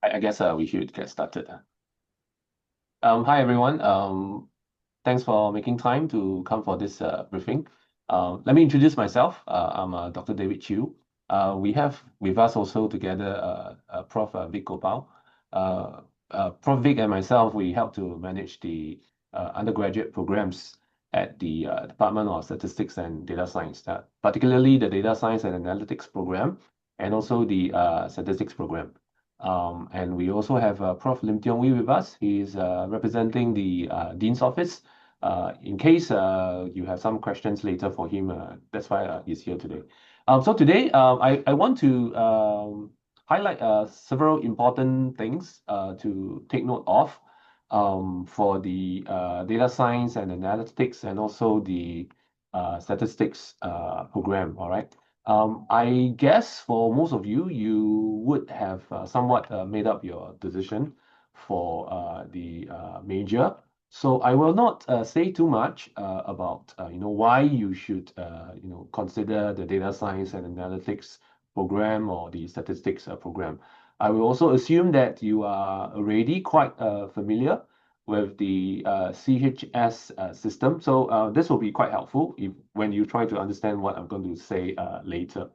I guess we should get started. Hi everyone. Thanks for making time to come for this briefing. Let me introduce myself. I'm Dr. David Chew. We have with us also together Prof. Vic Gopal. Prof. Vic and myself, we help to manage the undergraduate programs at the Department of Statistics and Data Science, particularly the Data Science and Analytics program and also the Statistics program. And we also have Prof. Lim Tiong Wee with us. He's representing the Dean's office. In case you have some questions later for him, that's why he's here today. So today, I want to highlight several important things to take note of for the data science and analytics and also the statistics program. All right. I guess for most of you, you would have somewhat made up your decision for the major. So I will not say too much about why you should consider the data science and analytics program or the statistics program. I will also assume that you are already quite familiar with the CHS system. So this will be quite helpful when you try to understand what I'm going to say later.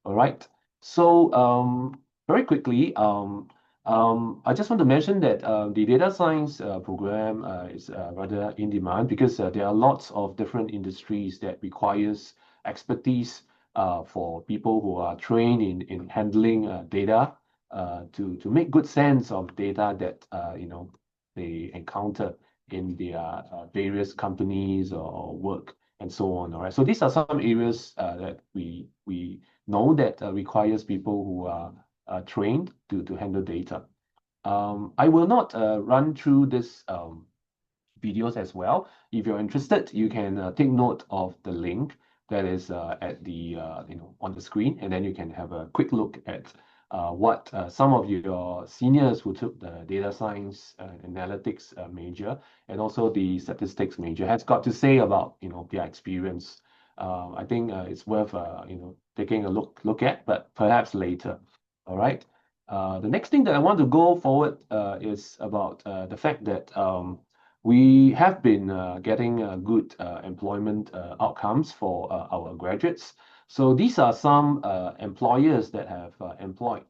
All right. So very quickly, I just want to mention that the data science program is rather in demand because there are lots of different industries that requires expertise for people who are trained in handling data to make good sense of data that they encounter in their various companies or work and so on. All right. So these are some areas that we know that requires people who are trained to handle data. I will not run through this videos as well. If you're interested, you can take note of the link that is at the on the screen, and then you can have a quick look at what some of your seniors who took the data science analytics major and also the statistics major has got to say about their experience. I think it's worth taking a look at, but perhaps later. All right. The next thing that I want to go forward is about the fact that we have been getting good employment outcomes for our graduates. So these are some employers that have employed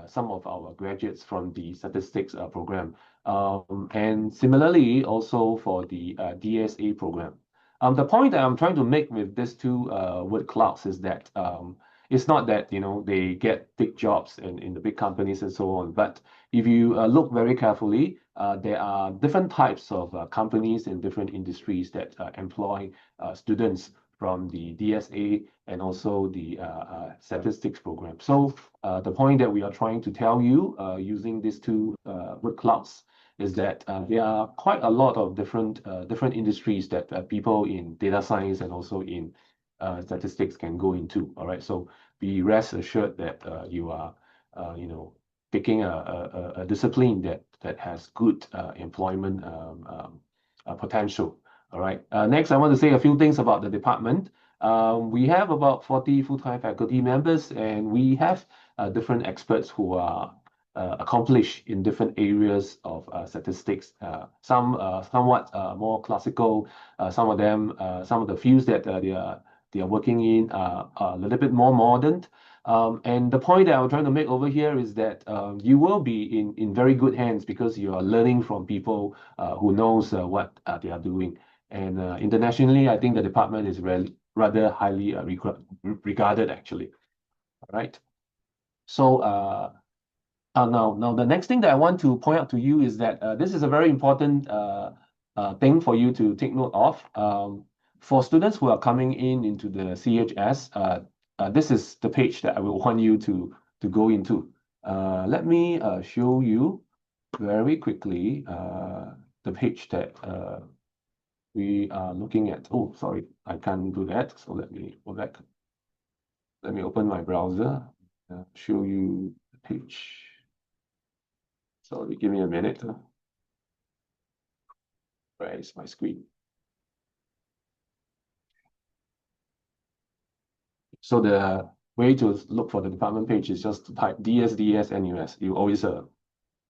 some of our graduates from the statistics program. And similarly, also for the DSA program. The point that I'm trying to make with these two word clouds is that it's not that they get big jobs in the big companies and so on, but if you look very carefully, there are different types of companies in different industries that employ students from the DSA and also the statistics program. So the point that we are trying to tell you using these two word clouds is that there are quite a lot of different industries that people in data science and also in statistics can go into. All right, so be rest assured that you are picking a discipline that has good employment potential. All right. Next, I want to say a few things about the department. We have about 40 full-time faculty members, and we have different experts who are accomplished in different areas of statistics. Some somewhat more classical. Some of them, some of the fields that they are working in are a little bit more modern. And the point that I'm trying to make over here is that you will be in very good hands because you are learning from people who knows what they are doing. And internationally, I think the department is rather highly regarded, actually. All right. So now the next thing that I want to point out to you is that this is a very important thing for you to take note of. For students who are coming into the CHS, this is the page that I will want you to go into. Let me show you very quickly the page that we are looking at. Oh, sorry, I can't do that. So let me go back. Let me open my browser, show you the page. Sorry, give me a minute. Where is my screen? So the way to look for the department page is just to type DSDS NUS. You always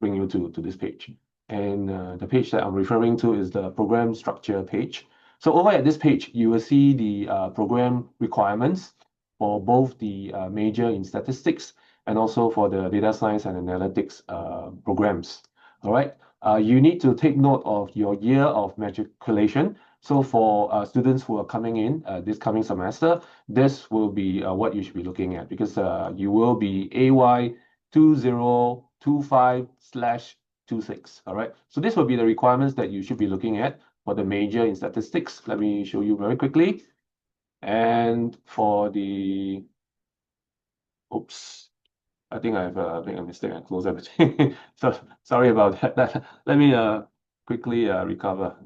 bring you to this page. And the page that I'm referring to is the program structure page. So over at this page, you will see the program requirements for both the major in statistics and also for the data science and analytics programs. All right. You need to take note of your year of matriculation. So for students who are coming in this coming semester, this will be what you should be looking at, because you will be AY 2025/26. All right. So this will be the requirements that you should be looking at for the major in statistics. Let me show you very quickly. And for the, oops, I think I've made a mistake and closed everything. So sorry about that. Let me quickly recover.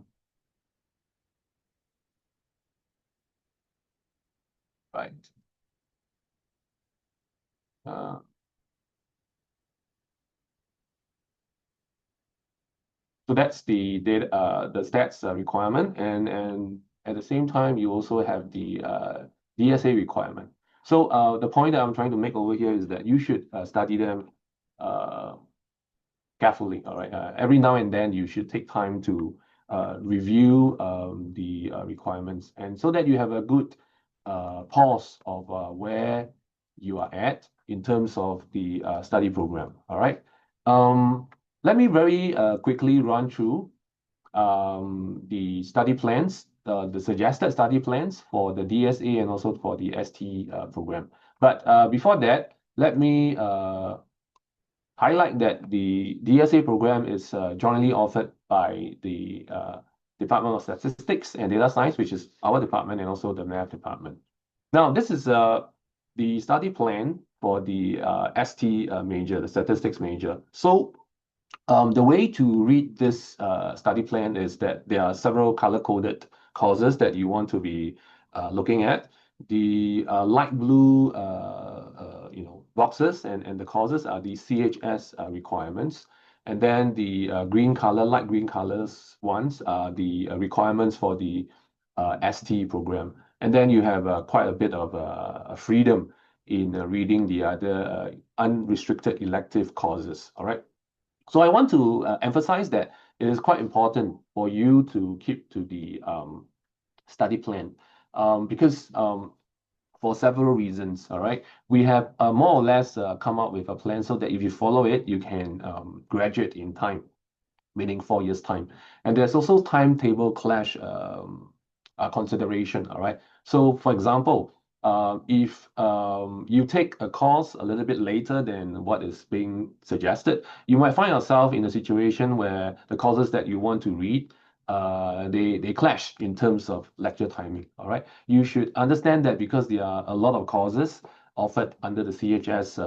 Right. Uh, so that's the data, the stats requirement, and at the same time, you also have the DSA requirement. So the point that I'm trying to make over here is that you should study them uh, carefully. All right. Every now and then, you should take time to review the requirements, and so that you have a good pulse of where you are at in terms of the study program. All right. Let me very quickly run through the study plans, the suggested study plans for the DSA and also for the ST program. But before that, let me highlight that the DSA program is jointly offered by the Department of Statistics and Data Science, which is our department, and also the math department. Now, this is the study plan for the ST major, the statistics major. So the way to read this study plan is that there are several color-coded courses that you want to be looking at. The light blue boxes and the courses are the CHS requirements. And then the green color, light green colors ones are the requirements for the ST program. And then you have quite a bit of freedom in reading the other unrestricted elective courses. All right. So I want to emphasize that it is quite important for you to keep to the study plan because for several reasons. All right, we have more or less come up with a plan so that if you follow it, you can graduate in time, meaning 4 years time. And there's also timetable clash consideration. All right. So for example, if you take a course a little bit later than what is being suggested, you might find yourself in a situation where the courses that you want to read, they clash in terms of lecture timing. All right. You should understand that because there are a lot of courses offered under the CHS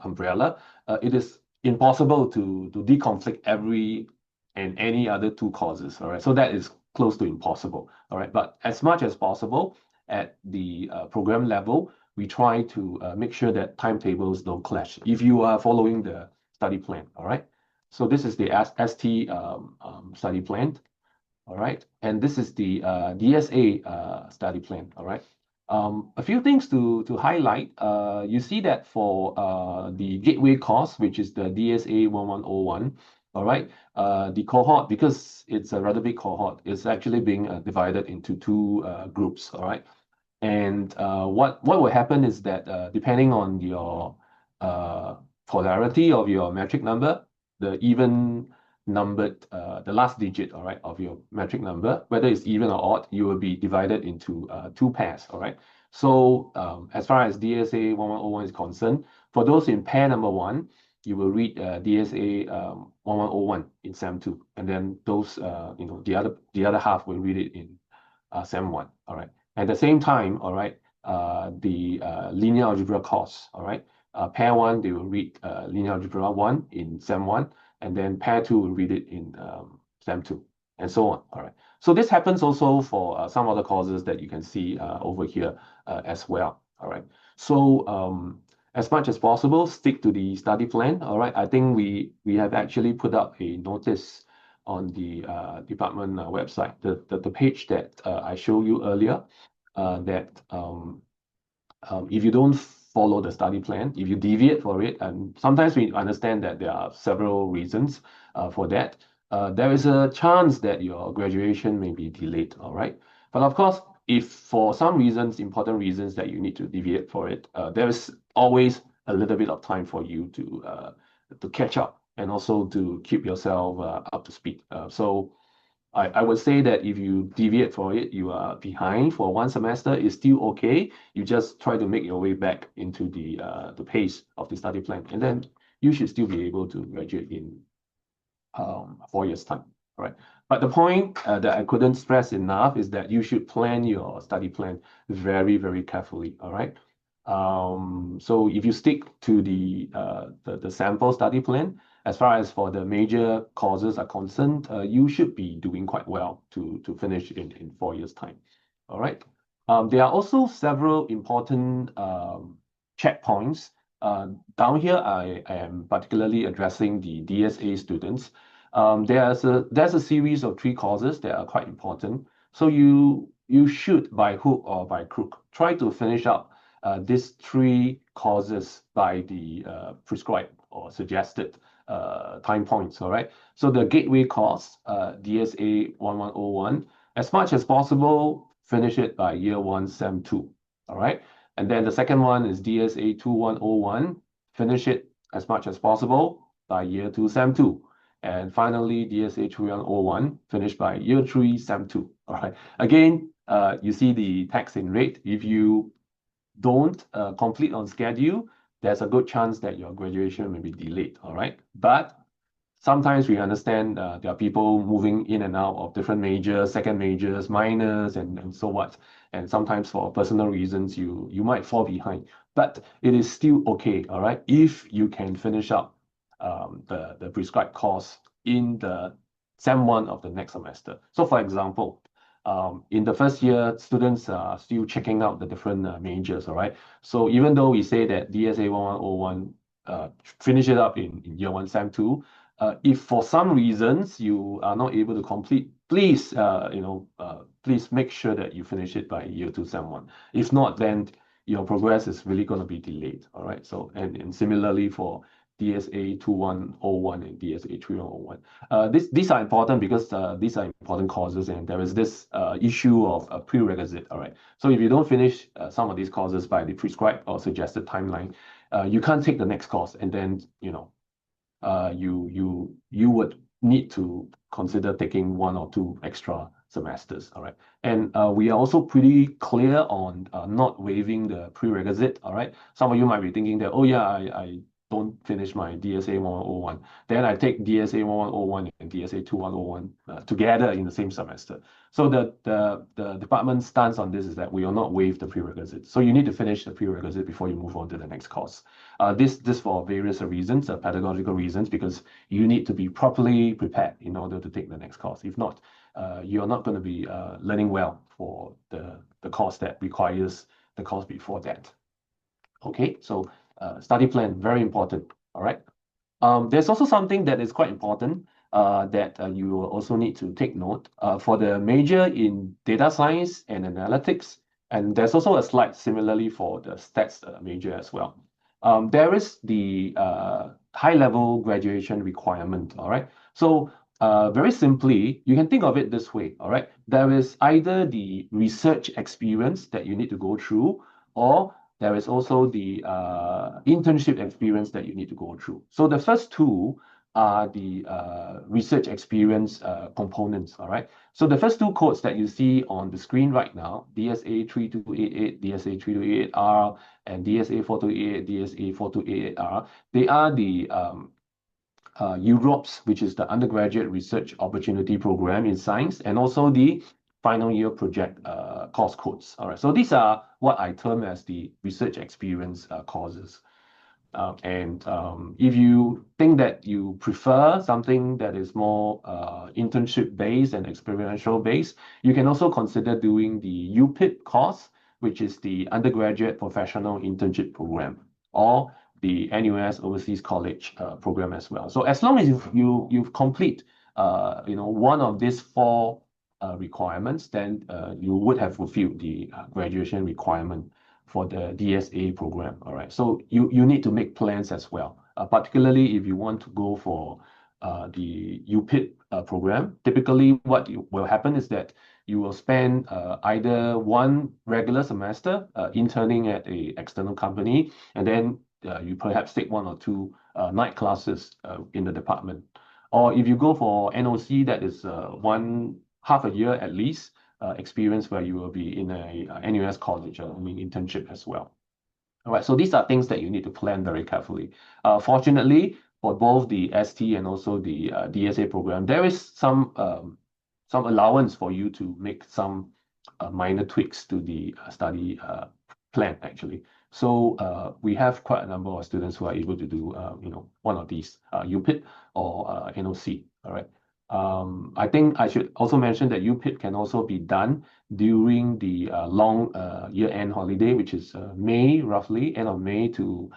umbrella, it is impossible to deconflict every and any other two courses. All right. So that is close to impossible. All right. But as much as possible at the program level, we try to make sure that timetables don't clash if you are following the study plan. All right. So this is the ST study plan. All right. And this is the DSA study plan. All right. A few things to highlight. You see that for the gateway course, which is the DSA 1101, all right, the cohort, because it's a rather big cohort, is actually being divided into two groups, all right? And what will happen is that depending on your polarity of your metric number, the even numbered, the last digit, all right, of your metric number, whether it's even or odd, you will be divided into two pairs, all right? So as far as DSA 1101 is concerned, for those in pair number one, you will read DSA 1101 in SEM 2, and then those, the other half will read it in SEM 1, all right? At the same time, all right, the linear algebra course, all right, pair one, they will read linear algebra 1 in SEM 1, and then pair 2 will read it in SEM 2, and so on, all right. So this happens also for some other courses that you can see over here as well, all right. So as much as possible, stick to the study plan, all right. I think we have actually put up a notice on the department website, the page that I showed you earlier, that if you don't follow the study plan, if you deviate for it, and sometimes we understand that there are several reasons for that, there is a chance that your graduation may be delayed, all right? But of course, if for some reasons, important reasons that you need to deviate for it, there is always a little bit of time for you to catch up and also to keep yourself up to speed. So I would say that if you deviate for it, you are behind for one semester, it's still okay. You just try to make your way back into the pace of the study plan, and then you should still be able to graduate in 4 years' time. All right. But the point that I couldn't stress enough is that you should plan your study plan very, very carefully. All right. So if you stick to the sample study plan, as far as for the major courses are concerned, you should be doing quite well to finish in 4 years' time. All right. There are also several important checkpoints. Down here, I am particularly addressing the DSA students. There's a series of 3 courses that are quite important. So you should, by hook or by crook, try to finish up these 3 courses by the prescribed or suggested time points. All right. So the gateway course, DSA 1101, as much as possible, finish it by year 1, Sem 2. All right. And then the second one is DSA 2101, finish it as much as possible by year 2, Sem 2. And finally, DSA 3101, finished by year 3, Sem 2. All right. Again, you see the text in red. If you don't complete on schedule, there's a good chance that your graduation may be delayed. All right. But sometimes we understand there are people moving in and out of different majors, second majors, minors, and so what. And sometimes for personal reasons, you might fall behind. But it is still okay, all right, if you can finish up the prescribed course in the Sem 1 of the next semester. So for example, in the first year, students are still checking out the different majors, all right? So even though we say that DSA 1101, finish it up in year 1, Sem 2, if for some reasons you are not able to complete, please, please make sure that you finish it by year 2, Sem 1. If not, then your progress is really going to be delayed. All right. So, and similarly for DSA 2101 and DSA 3101. These are important because these are important courses, and there is this issue of a prerequisite. All right. So if you don't finish some of these courses by the prescribed or suggested timeline, you can't take the next course, and then you would need to consider taking 1 or 2 extra semesters. All right. And we are also pretty clear on not waiving the prerequisite. All right. Some of you might be thinking that, oh yeah, I don't finish my DSA 1101. Then I take DSA 1101 and DSA 2101 together in the same semester. So the department's stance on this is that we will not waive the prerequisite. So you need to finish the prerequisite before you move on to the next course. This for various reasons, pedagogical reasons, because you need to be properly prepared in order to take the next course. If not, you're not going to be learning well for the course that requires the course before that. Okay, so study plan, very important. All right. There's also something that is quite important that you will also need to take note for the major in data science and analytics. And there's also a slide similarly for the stats major as well. There is the high-level graduation requirement. All right. So very simply, you can think of it this way. All right. There is either the research experience that you need to go through, or there is also the internship experience that you need to go through. So the first 2 are the research experience components, all right? So the first 2 codes that you see on the screen right now, DSA 3288, DSA 3288R, and DSA 4288, DSA 4288R, they are the UROPS, which is the Undergraduate Research Opportunity Program in Science, and also the final year project course codes. All right, so these are what I term as the research experience courses. If you think that you prefer something that is more internship based and experiential based, you can also consider doing the UPIP course, which is the Undergraduate Professional Internship Program, or the NUS Overseas College program as well. So as long as you've complete one of these 4 requirements, then you would have fulfilled the graduation requirement for the DSA program. All right. So you need to make plans as well, particularly if you want to go for the UPIT program. Typically, what will happen is that you will spend either one regular semester interning at a external company, and then you perhaps take one or two night classes in the department. Or if you go for NOC, that is one half a year at least experience where you will be in a NUS college doing internship as well. All right, so these are things that you need to plan very carefully. Fortunately, for both the ST and also the DSA program, there is some allowance for you to make some minor tweaks to the study plan actually. So we have quite a number of students who are able to do one of these UPIT or NOC. All right. I think I should also mention that UPIT can also be done during the long year-end holiday, which is May, roughly, end of May to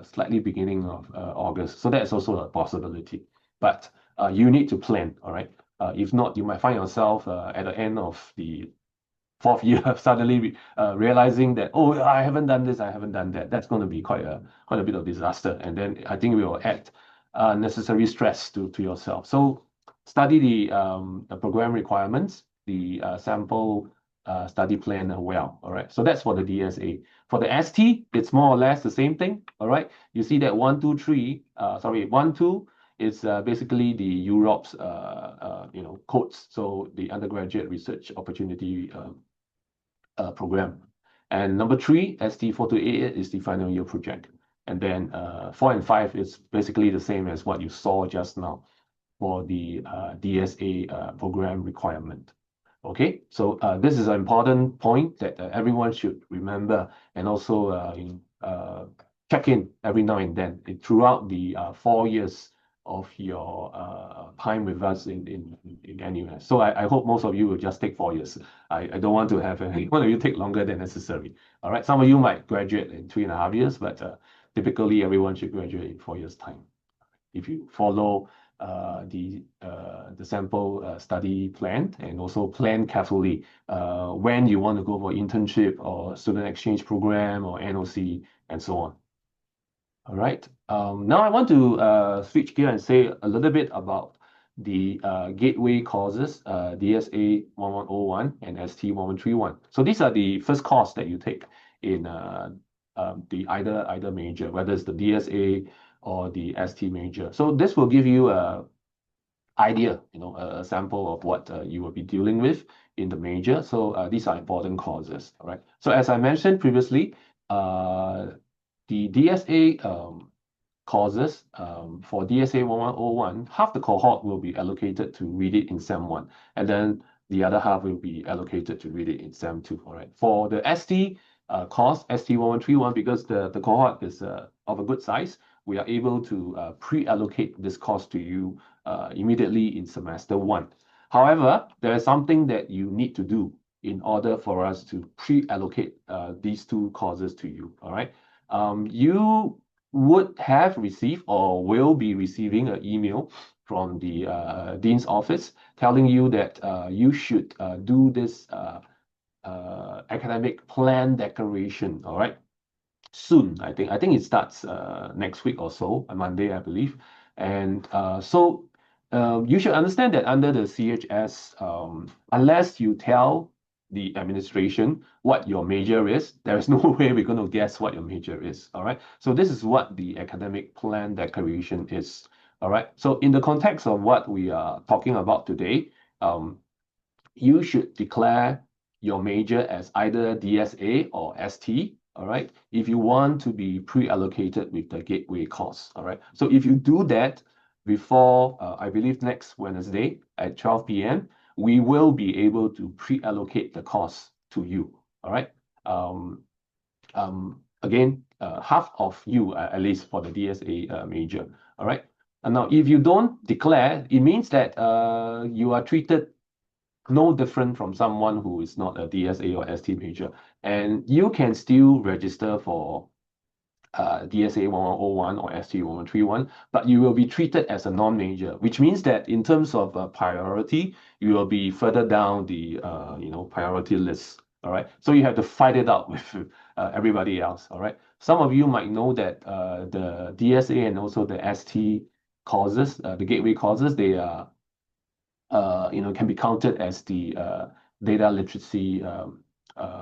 slightly beginning of August. So that is also a possibility. But you need to plan, all right? If not, you might find yourself at the end of the fourth year suddenly realizing that, oh, I haven't done this, I haven't done that. That's going to be quite a bit of disaster. And then I think we will add necessary stress to yourself. So study the program requirements, the sample study plan well. All right. So that's for the DSA. For the ST, it's more or less the same thing. All right. You see that 1, 2, 3, 1, 2 is basically the Europe's codes. So the undergraduate research opportunity program. And number 3, ST4288 is the final year project. And then 4 and 5 is basically the same as what you saw just now for the DSA program requirement. Okay, so this is an important point that everyone should remember, and also check in every now and then throughout the 4 years of your time with us in NUS. So I hope most of you will just take 4 years. I don't want to have one of you take longer than necessary. All right, some of you might graduate in 3.5 years, but typically everyone should graduate in 4 years' time if you follow the sample study plan, and also plan carefully when you want to go for internship or student exchange program or NOC and so on. All right. Now I want to switch gear and say a little bit about the gateway courses, DSA 1101 and ST 1131. So these are the first course that you take in the either major, whether it's the DSA or the ST major. So this will give you a idea, a sample of what you will be dealing with in the major. So these are important courses, all right? So as I mentioned previously, the DSA courses for DSA 1101, half the cohort will be allocated to read it in SEM 1, and then the other half will be allocated to read it in SEM 2, all right? For the ST course, ST 1131, because the cohort is of a good size, we are able to pre-allocate this course to you immediately in semester 1. However, there is something that you need to do in order for us to pre-allocate these two courses to you, all right? You would have received or will be receiving an email from the Dean's office telling you that you should do this academic plan declaration, all right? Soon, I think it starts next week or so, on Monday, I believe. And so you should understand that under the CHS, unless you tell the administration what your major is, there is no way we're going to guess what your major is, all right? So this is what the academic plan declaration is, all right? So in the context of what we are talking about today, you should declare your major as either DSA or ST, all right, if you want to be pre-allocated with the gateway course, all right? So if you do that before, I believe next Wednesday at 12 p.m., we will be able to pre-allocate the course to you, all right? Again, half of you, at least for the DSA major, all right? And now, if you don't declare, it means that you are treated no different from someone who is not a DSA or ST major. And you can still register for DSA 1101 or ST 1131, but you will be treated as a non-major, which means that in terms of priority, you will be further down the priority list. All right. So you have to fight it out with everybody else. All right. Some of you might know that the DSA and also the ST courses, the gateway courses, they are can be counted as the data literacy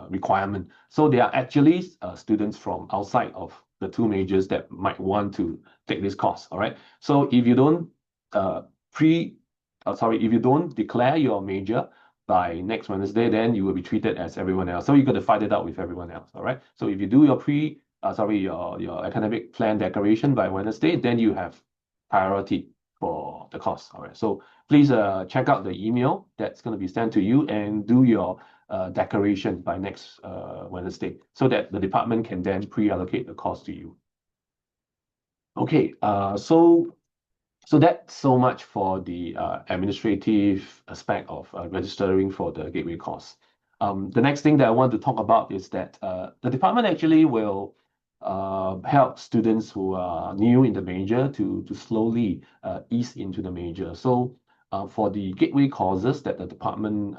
requirement. So they are actually students from outside of the two majors that might want to take this course. All right. So if you don't uh, if you don't declare your major by next Wednesday, then you will be treated as everyone else. So you got to fight it out with everyone else. All right. So if you do your academic plan declaration by Wednesday, then you have priority for the course. All right. So please check out the email that's going to be sent to you and do your declaration by next Wednesday so that the department can then pre-allocate the course to you. Okay, so that's so much for the administrative aspect of registering for the gateway course. The next thing that I want to talk about is that the department actually will help students who are new in the major to slowly ease into the major. So for the gateway courses that the department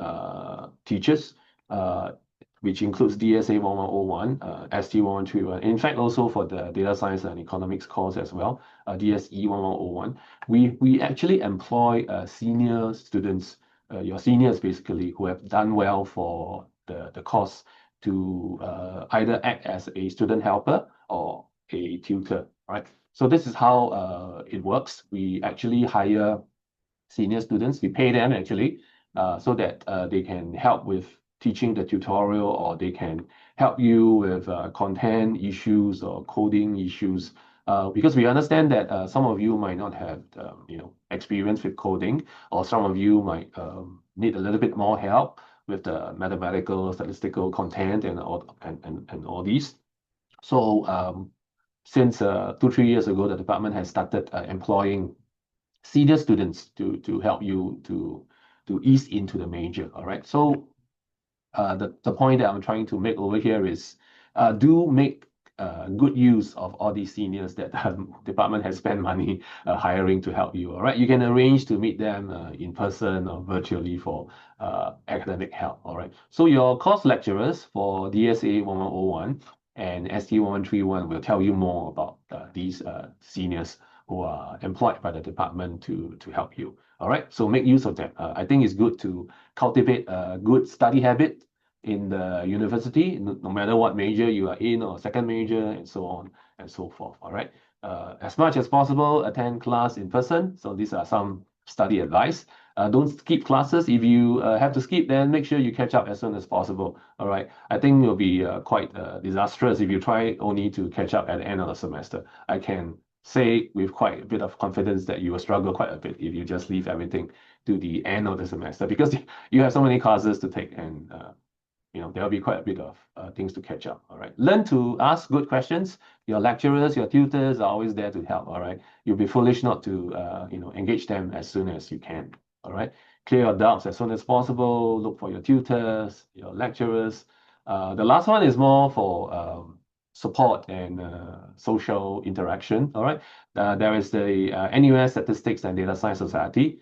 teaches, uh, which includes DSA 1101, ST 1131, in fact, also for the data science and economics course as well, DSE 1101, we actually employ senior students, your seniors basically, who have done well for the course to either act as a student helper or a tutor, right? So this is how it works. We actually hire senior students. We pay them actually so that they can help with teaching the tutorial, or they can help you with content issues or coding issues. Because we understand that some of you might not have experience with coding, or some of you might need a little bit more help with the mathematical, statistical content and all these. So since 2-3 years ago, the department has started employing senior students to help you to ease into the major. All right. So the point that I'm trying to make over here is do make good use of all these seniors that the department has spent money hiring to help you. All right. You can arrange to meet them in person or virtually for academic help. All right. So your course lecturers for DSA 1101 and ST 1131 will tell you more about these seniors who are employed by the department to help you. All right. So make use of them. I think it's good to cultivate a good study habit in the university, no matter what major you are in or second major and so on and so forth. All right. As much as possible, attend class in person. So these are some study advice. Don't skip classes. If you have to skip, then make sure you catch up as soon as possible. All right. I think it will be quite disastrous if you try only to catch up at the end of the semester. I can say with quite a bit of confidence that you will struggle quite a bit if you just leave everything to the end of the semester, because you have so many classes to take, and there'll be quite a bit of things to catch up. All right. Learn to ask good questions. Your lecturers, your tutors are always there to help. All right. You'll be foolish not to engage them as soon as you can. All right. Clear your doubts as soon as possible. Look for your tutors, your lecturers. The last one is more for support and social interaction. All right. There is the NUS Statistics and Data Science Society.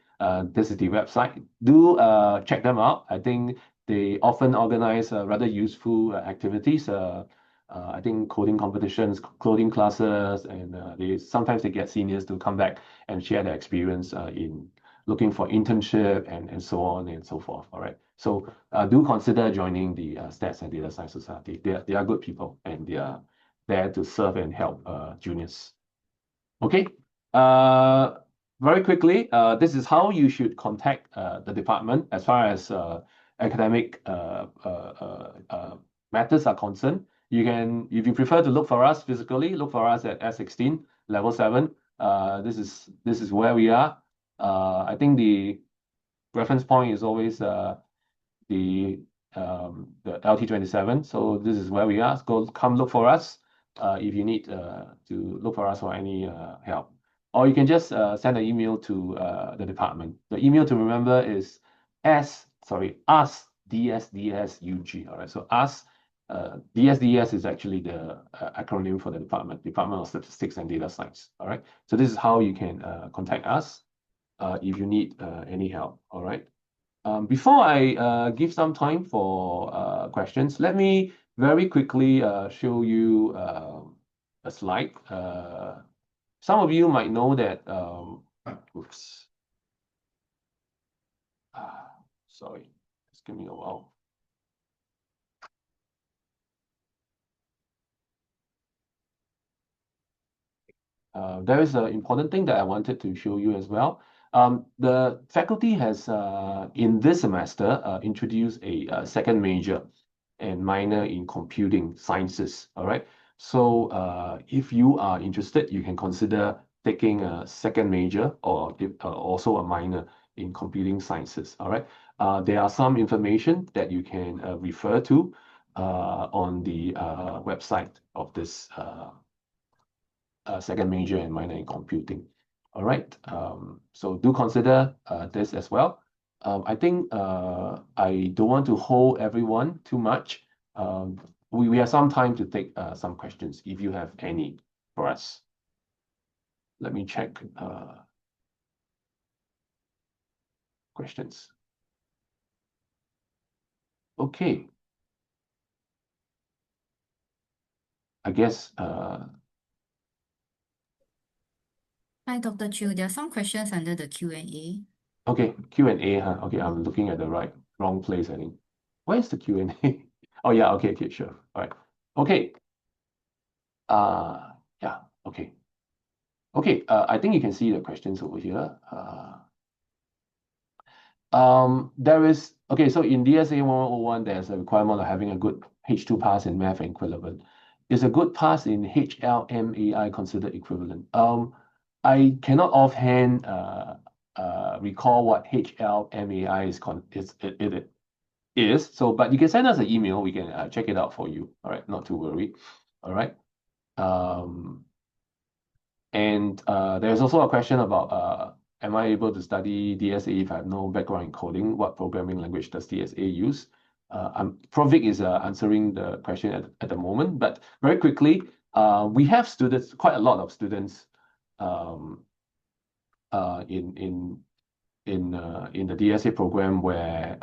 This is the website. Do check them out. I think they often organize rather useful activities. I think coding competitions, coding classes, and sometimes they get seniors to come back and share their experience in looking for internship and so on and so forth. All right. So do consider joining the Stats and Data Science Society. They are good people, and they are there to serve and help juniors. Okay. Uh, Very quickly, this is how you should contact the department as far as academic matters are concerned. You can, if you prefer to look for us physically, look for us at S16 level 7. This is where we are. I think the reference point is always the LT27. So this is where we are. Come look for us if you need to look for us for any help. Or you can just send an email to the department. The email to remember is us DSDSUG. All right. So us DSDS is actually the acronym for the Department of Statistics and Data Science. All right. So this is how you can contact us if you need any help. All right. Before I give some time for questions, let me very quickly show you a slide. Some of you might know that, oops, sorry, just give me a while. There is an important thing that I wanted to show you as well. The faculty has, in this semester, introduced a second major and minor in computing sciences. All right. So if you are interested, you can consider taking a second major or also a minor in computing sciences. All right. There are some information that you can refer to on the website of this second major and minor in computing. All right. So do consider this as well. I think I don't want to hold everyone too much. We have some time to take some questions if you have any for us. Let me check questions. Okay. I guess Hi, Dr. Chiu. There are some questions under the Q&A. okay, Q&A, huh? Okay, I'm looking at the wrong place, I think. Where's the Q&A? Oh yeah, okay, sure. All right. Okay. Yeah, okay. Okay, I think you can see the questions over here. There is, okay, so in DSA 101, there's a requirement of having a good H2 pass in math and equivalent. Is a good pass in HLMAI considered equivalent? I cannot offhand recall what HLMAI it is. So, but you can send us an email. We can check it out for you. All right, not to worry. All right. And there's also a question about am I able to study DSA if I have no background in coding? What programming language does DSA use? Prof Vic is answering the question at the moment, but very quickly, we have students, quite a lot of students um, in the DSA program where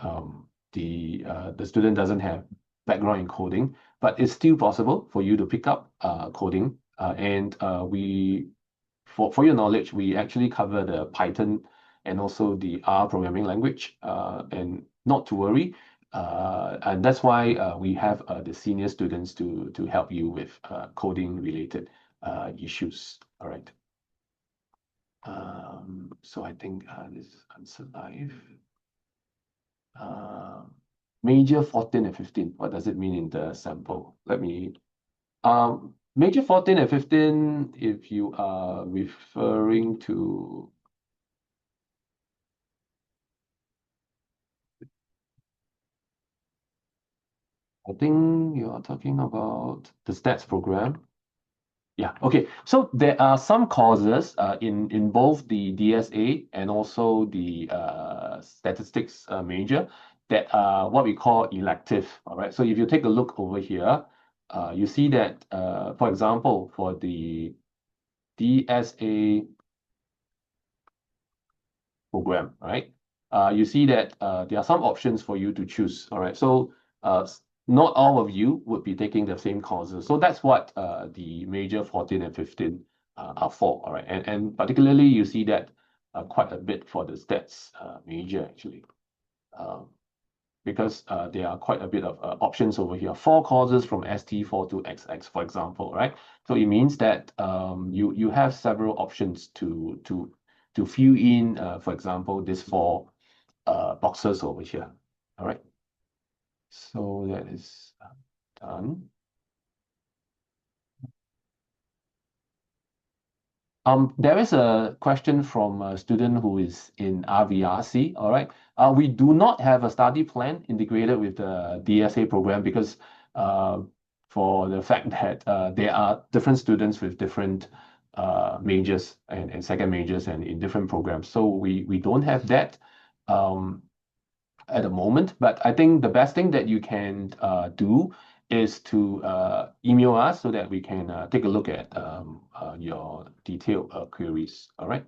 the student doesn't have background in coding, but it's still possible for you to pick up coding. And we for your knowledge, we actually cover the Python and also the R programming language. And not to worry, and that's why we have the senior students to help you with coding related issues. All right. So I think this is answered live. Major 14 and 15. What does it mean in the sample? Let me major 14 and 15, if you are referring to, I think you are talking about the stats program. Yeah, okay. So there are some courses in both the DSA and also the statistics major that are what we call elective. All right. So if you take a look over here, you see that, for example, for the DSA program, right? You see that there are some options for you to choose. All right. So not all of you would be taking the same courses. So that's what the major 14 and 15 are for. All right. And particularly you see that quite a bit for the stats major actually. Because there are quite a bit of options over here. 4 courses from ST4 to XX, for example, right? So it means that you have several options to fill in, for example, these 4 boxes over here. All right. So that is done. There is a question from a student who is in RVRC. All right. We do not have a study plan integrated with the DSA program because for the fact that there are different students with different majors and second majors and in different programs. So we don't have that at the moment. But I think the best thing that you can do is to email us so that we can take a look at your detailed queries. All right.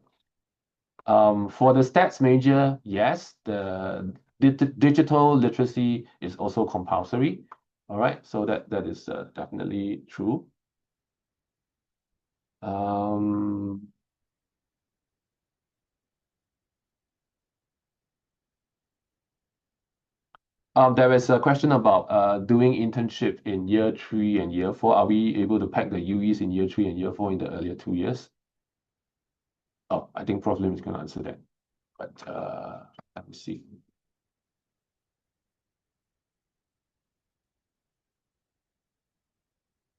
For the stats major, yes, digital literacy is also compulsory. All right, so that is definitely true. There is a question about doing internship in year 3 and year 4. Are we able to pack the UEs in year 3 and year 4 in the earlier 2 years? Oh, I think Prof. Lim is going to answer that. But let me see.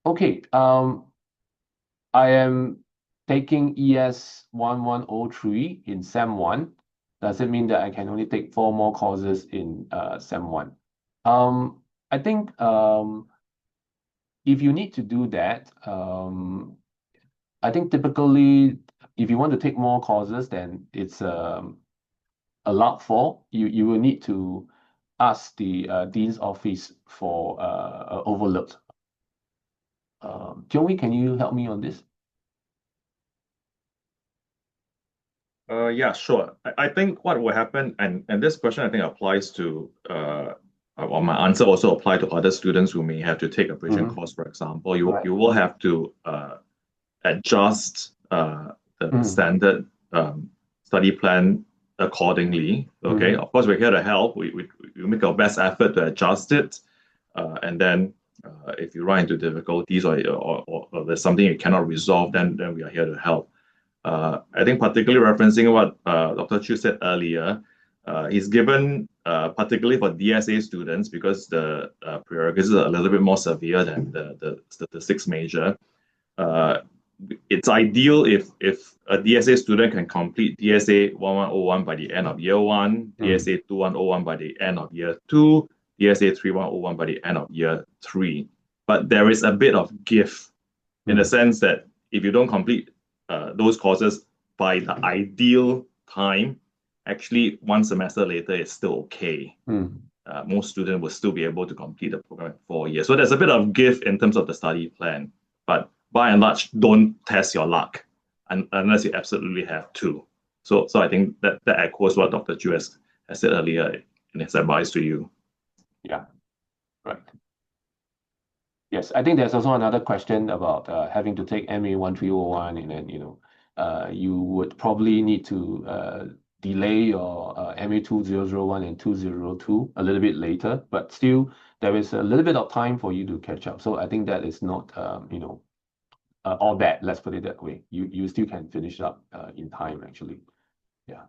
Okay, I am taking ES 1103 in SEM 1. Does it mean that I can only take 4 more courses in SEM 1? I think if you need to do that, I think typically if you want to take more courses, then it's allowed for. You will need to ask the dean's office for overload. Joey, can you help me on this? Yeah, sure. I think what will happen, and this question I think applies to, or my answer also apply to other students who may have to take a bridging course, for example. You Right. you will have to adjust the standard study plan accordingly. Okay, of course we're here to help. We make our best effort to adjust it, and then if you run into difficulties or there's something you cannot resolve, then we are here to help. I think particularly referencing what Dr. Chu said earlier, he's given particularly for DSA students because the prerequisites are a little bit more severe than the statistics major. It's ideal if a DSA student can complete DSA 1101 by the end of year 1, DSA 2101 by the end of year 2, DSA 3101 by the end of year 3. But there is a bit of give in the sense that if you don't complete those courses by the ideal time, actually 1 semester later it's still okay. Most students will still be able to complete the program in 4 years. So there's a bit of give in terms of the study plan, but by and large, don't test your luck unless you absolutely have to. So I think that echoes what Dr. Chu has said earlier in his advice to you. Yeah, right. Yes, I think there's also another question about having to take MA 1301, and then you would probably need to delay your MA 2001 and 2002 a little bit later, but still there is a little bit of time for you to catch up. So I think that is not all bad. Let's put it that way. You still can finish up in time actually. Yeah.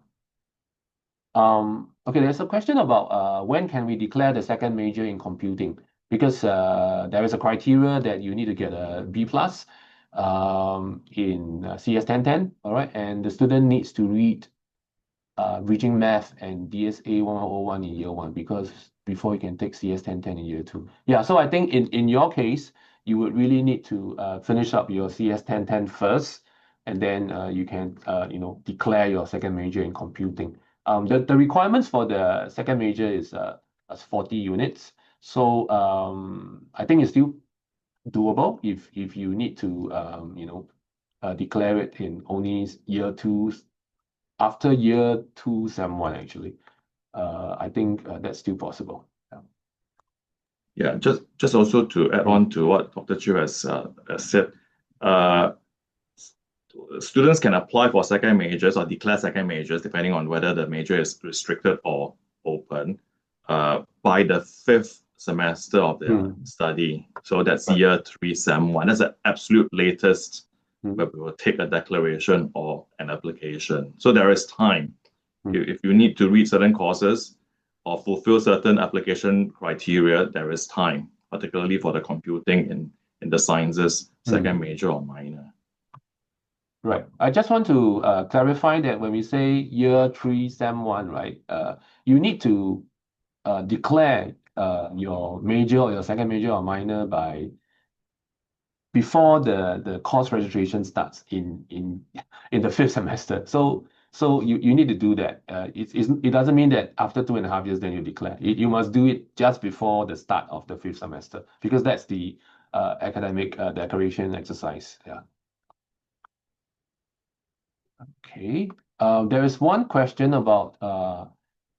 Okay, there's a question about when can we declare the second major in computing? Because there is a criteria that you need to get a B plus in CS 1010, all right? And the student needs to read Bridging Math and DSA 1101 in year 1 because before you can take CS 1010 in year 2. Yeah, so I think in your case, you would really need to finish up your CS 1010 first, and then you can declare your second major in computing. The requirements for the second major is 40 units. So I think it's still doable if you need to declare it in only year 2, after year 2 sem 1 actually. I think that's still possible. Yeah, just also to add on to what Dr. Chu has said, students can apply for second majors or declare second majors depending on whether the major is restricted or open by the 5th semester of the study. So that's year 3 sem 1. That's the absolute latest where we will take a declaration or an application. So there is time. If you need to read certain courses or fulfill certain application criteria, there is time, particularly for the computing in the sciences second major or minor. Right. I just want to clarify that when we say year 3 sem 1, right, you need to declare your major or your second major or minor by before the course registration starts in the 5th semester. So you need to do that. It doesn't mean that after 2.5 years then you declare. You must do it just before the start of the 5th semester because that's the academic declaration exercise. Yeah. Okay. There is one question about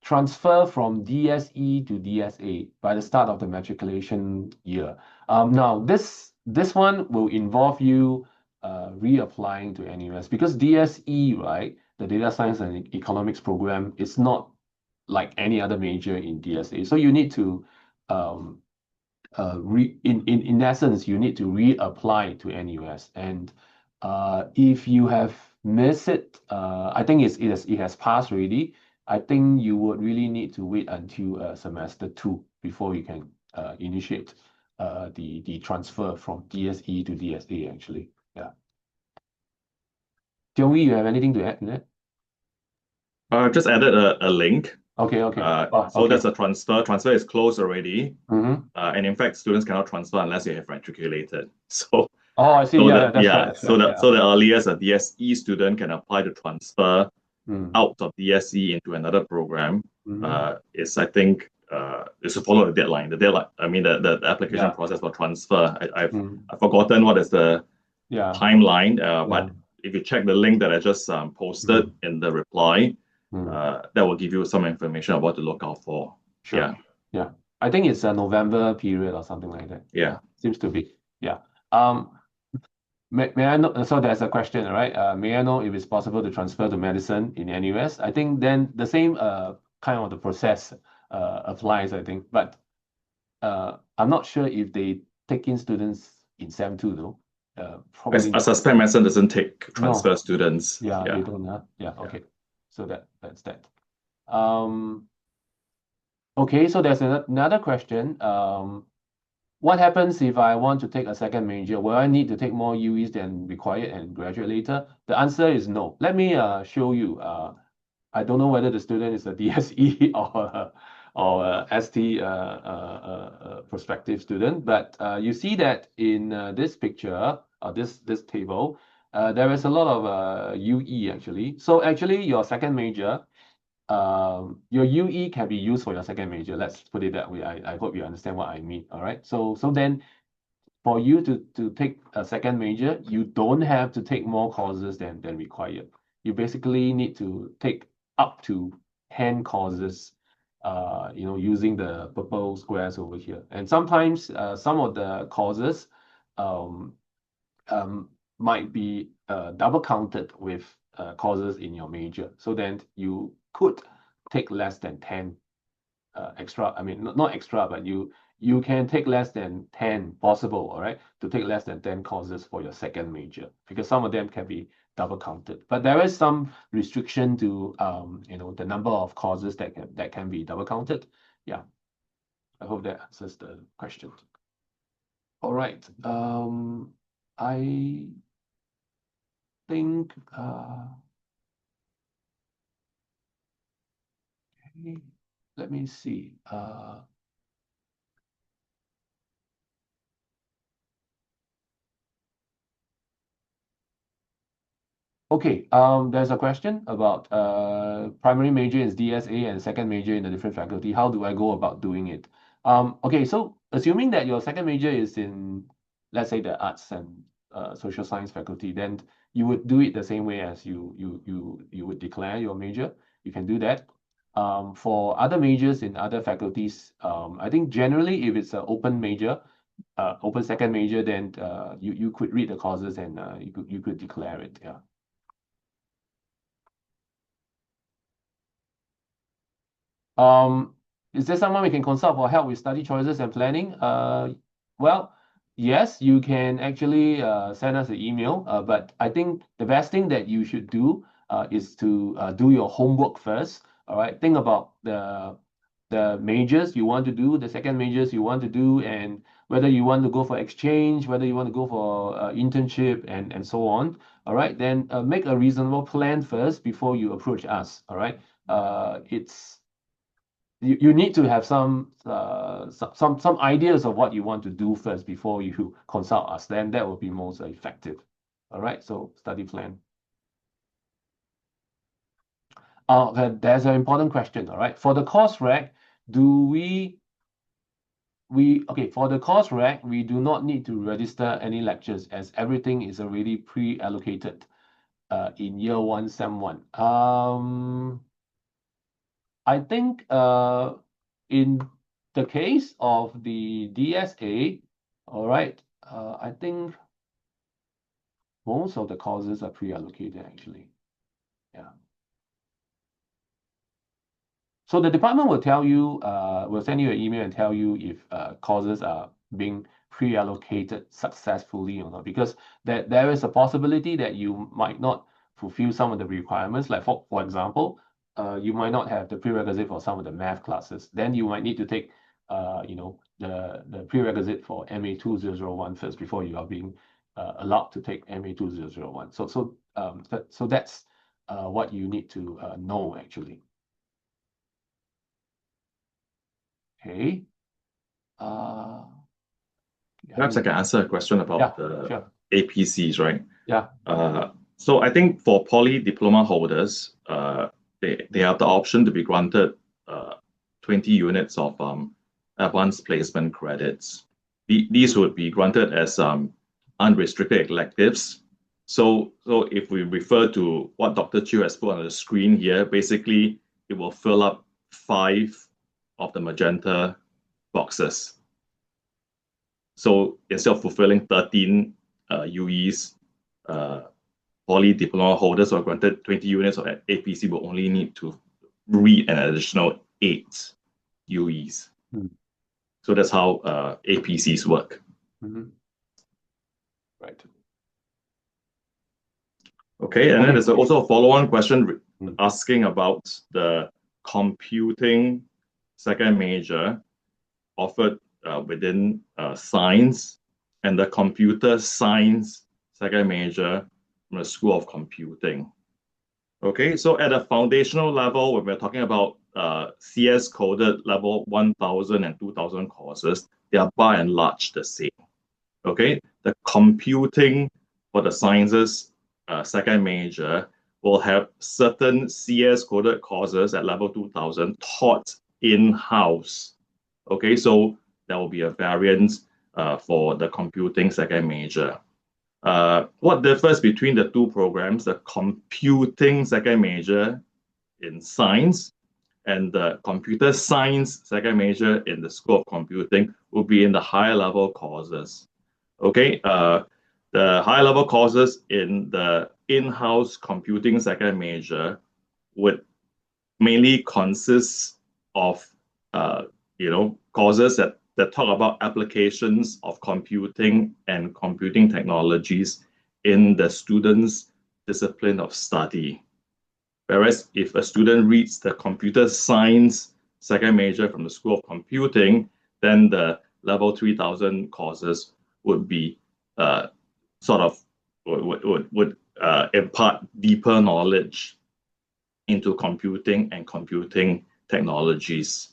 transfer from DSE to DSA by the start of the matriculation year. Now, this one will involve you reapplying to NUS because DSE, right, the Data Science and Economics program, is not like any other major in DSA. So you need to, in essence, you need to reapply to NUS. And if you have missed it, I think it has passed already. I think you would really need to wait until semester 2 before you can initiate the transfer from DSE to DSA, actually. Yeah. Joey, you have anything to add to that? Just added a link. Okay. So Okay. there's a transfer. Transfer is closed already. Mm-hmm. And in fact, students cannot transfer unless you have matriculated. So Oh, I see. so Yeah, the, that's yeah, right. That's so right. the earliest a DSE student can apply to transfer Mm. out of DSE into another program Mhm. is, I think, is to follow the deadline. The deadline, I mean, the application Yeah. process for transfer. I've Mm. forgotten what is the Yeah. timeline, Yeah. but if you check the link that I just posted in the reply, that will give you some information about what to look out for. Sure. Yeah. I think it's a November period or something like that. Yeah. Seems to be. Yeah. May I know, so there's a question, right? May I know if it's possible to transfer to medicine in NUS? I think then the same kind of the process applies, I think. But I'm not sure if they take in students in SEM 2 though. Probably I suspect medicine doesn't take transfer no. students. Yeah, Yeah. they don't have. Yeah, okay. So that's that. Um, okay, so there's another question. What happens if I want to take a second major? Will I need to take more UEs than required and graduate later? The answer is no. Let me show you. I don't know whether the student is a DSE or a ST prospective student, but you see that in this picture or this table, there is a lot of UE actually. So actually, your second major, your UE can be used for your second major. Let's put it that way. I hope you understand what I mean. All right. So then for you to take a second major, you don't have to take more courses than required. You basically need to take up to 10 courses, using the purple squares over here. And sometimes some of the courses um, might be double counted with courses in your major. So then you could take less than 10 extra. I mean, not extra, but you can take less than 10 possible, all right, to take less than 10 courses for your second major, because some of them can be double counted. But there is some restriction to the number of courses that can be double counted. Yeah. I hope that answers the question. All right. I think okay, let me see. Okay, there's a question about primary major is DSA and second major in a different faculty. How do I go about doing it? Okay, so assuming that your second major is in, let's say, the arts and social science faculty, then you would do it the same way as you would declare your major. You can do that. For other majors in other faculties, I think generally if it's an open major, open second major, then you could read the courses and you could declare it. Yeah. Is there someone we can consult for help with study choices and planning? Well, yes, you can actually send us an email, but I think the best thing that you should do is to do your homework first. All right, think about the majors you want to do, the second majors you want to do, and whether you want to go for exchange, whether you want to go for internship, and so on. All right, then make a reasonable plan first before you approach us. All right, it's you need to have some ideas of what you want to do first before you consult us. Then that will be most effective. All right. So study plan. Okay, there's an important question. All right. For the course rec, do we okay, for the course rec, we do not need to register any lectures as everything is already pre-allocated in year 1, sem 1. I think in the case of the DSA, all right, I think most of the courses are pre-allocated actually. Yeah. So the department will tell you, will send you an email and tell you if courses are being pre-allocated successfully or not, because there is a possibility that you might not fulfill some of the requirements. Like for example, you might not have the prerequisite for some of the math classes. Then you might need to take, the prerequisite for MA 2001 first before you are being allowed to take MA 2001. So that's what you need to know actually. Okay. Perhaps I can answer a question about Yeah, the sure. APCs, right? Yeah. So I think for poly diploma holders, they have the option to be granted 20 units of advanced placement credits. These would be granted as unrestricted electives. So if we refer to what Dr. Chiu has put on the screen here, basically it will fill up 5 of the magenta boxes. So instead of fulfilling 13 UEs, poly diploma holders are granted 20 units of APC will only need to read an additional 8 UEs. So that's how APCs work. Right. Okay, and then there's also a follow-on question asking about the computing second major offered within science and the computer science second major from the School of Computing. Okay, so at a foundational level, when we're talking about CS coded level 1000 and 2000 courses, they are by and large the same. Okay, the computing for the sciences second major will have certain CS coded courses at level 2000 taught in-house. Okay, so there will be a variance for the computing second major. What differs between the two programs, the computing second major in science and the computer science second major in the School of Computing, will be in the higher level courses. Okay, the high level courses in the in-house computing second major would mainly consist of courses that talk about applications of computing and computing technologies in the student's discipline of study. Whereas if a student reads the computer science second major from the School of Computing, then the level 3000 courses would be would impart deeper knowledge into computing and computing technologies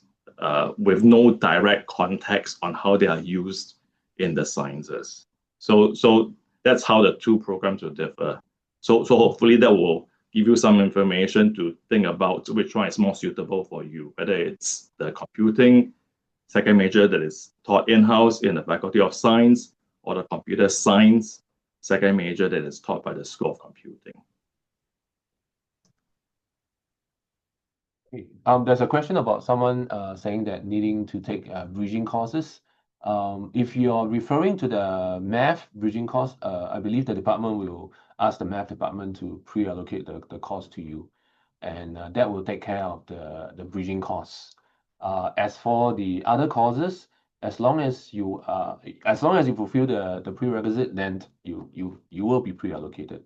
with no direct context on how they are used in the sciences. So that's how the two programs will differ. So hopefully that will give you some information to think about which one is more suitable for you, whether it's the computing second major that is taught in-house in the Faculty of Science or the computer science second major that is taught by the School of Computing. There's a question about someone saying that needing to take bridging courses. If you're referring to the math bridging course, I believe the department will ask the math department to pre-allocate the course to you, and that will take care of the bridging costs. As for the other courses, as long as you fulfill the prerequisite, then you will be pre-allocated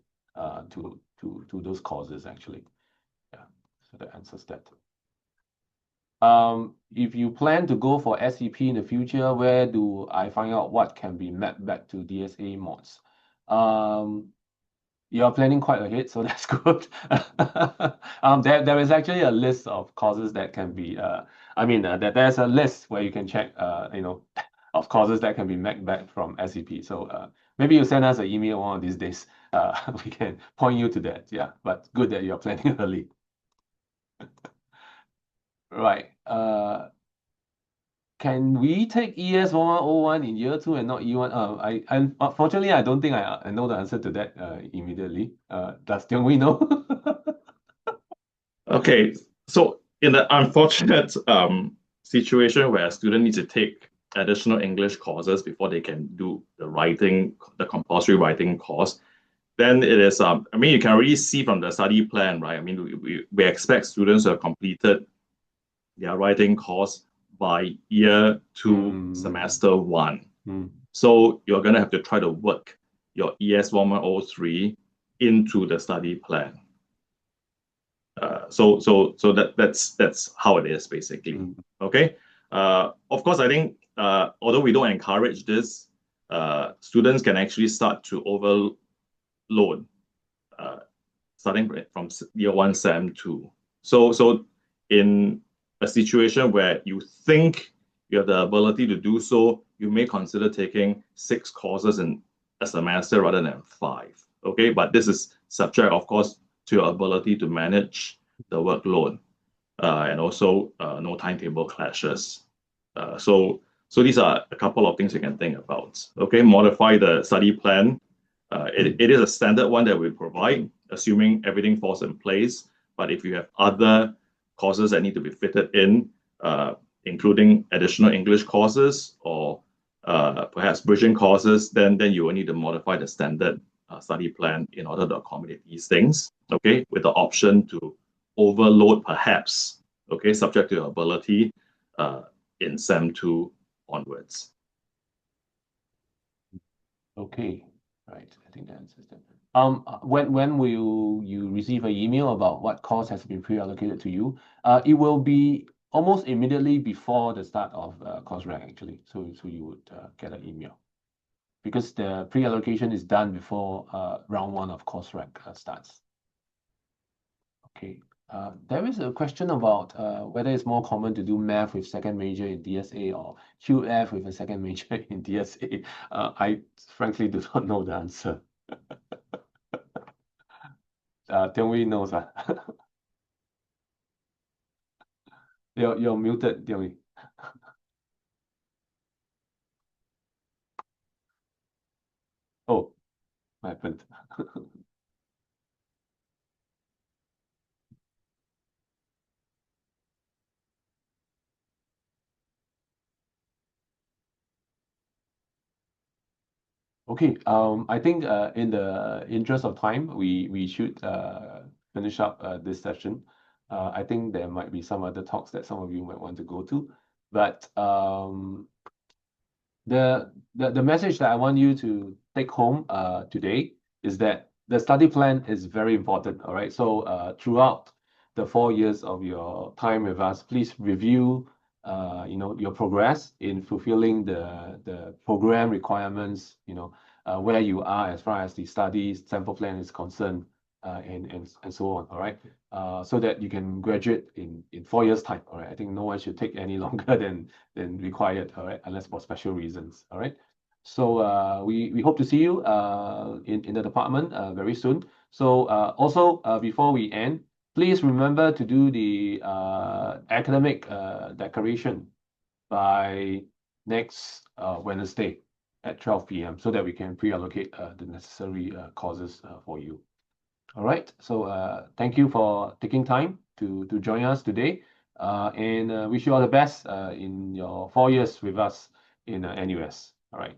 to those courses actually. Yeah, so that answers that. If you plan to go for SCP in the future, where do I find out what can be mapped back to DSA mods? You're planning quite ahead, so that's good. There is actually a list of courses that can be, there's a list where you can check, of courses that can be mapped back from SCP. So maybe you send us an email one of these days. We can point you to that. Yeah, but good that you're planning early. Right. Can we take ES 1101 in year 2 and not E1? Unfortunately, I don't think I know the answer to that immediately. Does Tiong we know? Okay, so in the unfortunate situation where a student needs to take additional English courses before they can do the compulsory writing course, then it is, I mean, you can already see from the study plan, right? I mean, we expect students to have completed their writing course by year 2, semester 1. So you're going to have to try to work your ES 1103 into the study plan. So that's how it is basically. Okay. Of course, I think although we don't encourage this, students can actually start to overload starting from year 1, sem 2. So in a situation where you think you have the ability to do so, you may consider taking 6 courses in a semester rather than 5. Okay, but this is subject, of course, to your ability to manage the workload and also no timetable clashes. So these are a couple of things you can think about. Okay, modify the study plan. It is a standard one that we provide, assuming everything falls in place. But if you have other courses that need to be fitted in, including additional English courses or perhaps bridging courses, then you will need to modify the standard study plan in order to accommodate these things. Okay, with the option to overload perhaps. Okay, subject to your ability in sem 2 onwards. Okay, right. I think that answers that. When will you receive an email about what course has been pre-allocated to you? It will be almost immediately before the start of course rank actually. So you would get an email because the pre-allocation is done before round 1 of course rank starts. Okay. There is a question about whether it's more common to do math with second major in DSA or QF with a second major in DSA. I frankly do not know the answer. Tiong-Wei knows. You're muted, Tiong-Wei. Oh, what happened? Okay, I think in the interest of time, we should finish up this session. I think there might be some other talks that some of you might want to go to, but the message that I want you to take home today is that the study plan is very important. All right, so throughout the 4 years of your time with us, please review your progress in fulfilling the program requirements, where you are as far as the studies sample plan is concerned, and so on. All right, so that you can graduate in 4 years time. All right, I think no one should take any longer than required. All right, unless for special reasons. All right, so we hope to see you in the department very soon. So also before we end, please remember to do the academic declaration by next Wednesday at 12 p.m. so that we can pre-allocate the necessary courses for you. All right, so thank you for taking time to join us today, and wish you all the best in your 4 years with us in NUS. All right.